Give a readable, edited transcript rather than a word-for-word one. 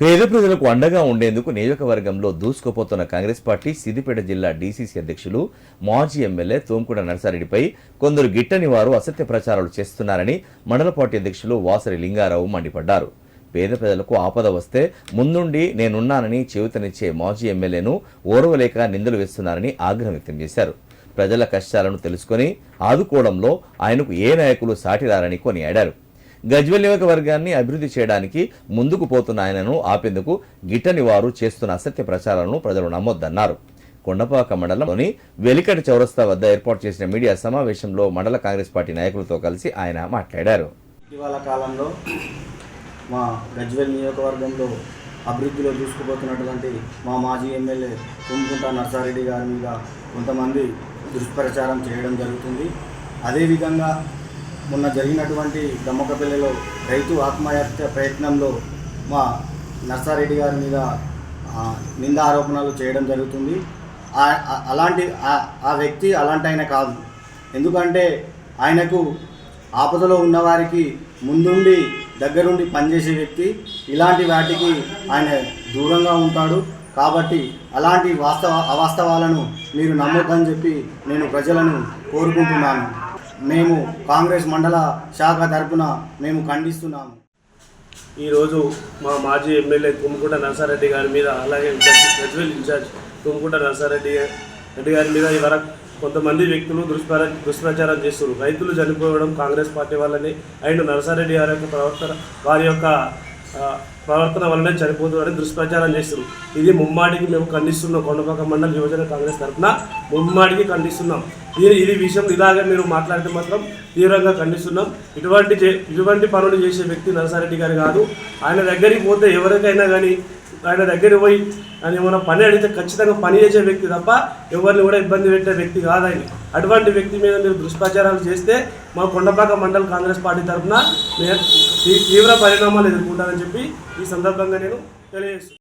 పేద ప్రజలకు అండగా ఉండేందుకు నియోజకవర్గంలో దూసుకుపోతున్న కాంగ్రెస్ పార్టీ సిద్దిపేట జిల్లా డీసీసీ అధ్యక్షులు మాజీ ఎమ్మెల్యే తోంకుట నర్సారెడ్డిపై కొందరు గిట్టని వారు అసత్య ప్రచారాలు చేస్తున్నారని మండల పార్టీ అధ్యక్షులు వాసరి లింగారావు మండిపడ్డారు. పేద ప్రజలకు ఆపద వస్తే ముందుండి నేనున్నానని చెవితనిచ్చే మాజీ ఎమ్మెల్యేను ఓర్వలేక నిందలు వేస్తున్నారని ఆగ్రహం వ్యక్తం చేశారు. ప్రజల కష్టాలను తెలుసుకుని ఆదుకోవడంలో ఆయనకు ఏ నాయకులు సాటిరారని కొనియాడారు. గజ్వేల్ నియోజకవర్గాన్ని అభివృద్ధి చేయడానికి ముందుకు పోతున్న ఆయనను ఆపేందుకు గిట్టని వారు చేస్తున్న అసత్య ప్రచారాలను ప్రజలు నమ్మొద్దన్నారు. కొండపాక మండలంలోని వెలికటి చౌరస్తా వద్ద ఏర్పాటు చేసిన మీడియా సమావేశంలో మండల కాంగ్రెస్ పార్టీ నాయకులతో కలిసి ఆయన మాట్లాడారు. ఇటీవల కాలంలో మా గజ్వేల్ నియోజకవర్గంలో అభివృద్ధిలో దూసుకుపోతున్నటువంటి మా మాజీ ఎమ్మెల్యే తుమ్కుంట నర్సారెడ్డి గారి మీద కొంతమంది దుష్ప్రచారం చేయడం జరుగుతుంది. అదేవిధంగా మొన్న జరిగినటువంటి దమ్మకపల్లిలో రైతు ఆత్మహత్య ప్రయత్నంలో మా నర్సారెడ్డి గారి మీద నింద ఆరోపణలు చేయడం జరుగుతుంది. ఆ వ్యక్తి అలాంటి ఆయన కాదు. ఎందుకంటే ఆయనకు ఆపదలో ఉన్నవారికి ముందుండి దగ్గరుండి పనిచేసే వ్యక్తి. ఇలాంటి వాటికి ఆయన దూరంగా ఉంటాడు. కాబట్టి అలాంటి అవాస్తవాలను మీరు నమ్మొద్దని చెప్పి నేను ప్రజలను కోరుకుంటున్నాను. మేము కాంగ్రెస్ మండల శాఖ తరఫున మేము ఖండిస్తున్నాము. ఈరోజు మా మాజీ ఎమ్మెల్యే తుమ్కుంట నర్సారెడ్డి గారి మీద, అలాగే గజ్వేల్ ఇన్ఛార్జ్ తుమ్కుంట నర్సారెడ్డి గారి మీద ఇవరకు కొంతమంది వ్యక్తులు దుష్ప్రచారం చేస్తున్నారు. రైతులు చనిపోవడం కాంగ్రెస్ పార్టీ వాళ్ళని, అండ్ నర్సారెడ్డి గారి యొక్క వారి యొక్క ప్రవర్తన వల్లనే చనిపోతున్నారని దుష్ప్రచారం చేస్తున్నారు. ఇది ముమ్మాడికి మేము ఖండిస్తున్నాం. కొండపాక మండల యువజన కాంగ్రెస్ తరఫున ముమ్మాడికి ఖండిస్తున్నాం. ఇది విషయం ఇలాగే మీరు మాట్లాడితే మాత్రం తీవ్రంగా ఖండిస్తున్నాం. ఇటువంటి పనులు చేసే వ్యక్తి నర్సారెడ్డి గారు కాదు. ఆయన దగ్గరికి పోతే ఎవరికైనా కానీ ఆయన దగ్గరికి పోయి ఆయన ఏమైనా పని అడిగితే ఖచ్చితంగా పని చేసే వ్యక్తి తప్ప ఎవరిని కూడా ఇబ్బంది పెట్టే వ్యక్తి కాదు ఆయన. అటువంటి వ్యక్తి మీద మీరు దుష్ప్రచారాలు చేస్తే మా కొండపాక మండల కాంగ్రెస్ పార్టీ తరఫున తీవ్ర పరిణామాలు ఎదుర్కొంటారని చెప్పి ఈ సందర్భంగా నేను తెలియజేస్తున్నాను.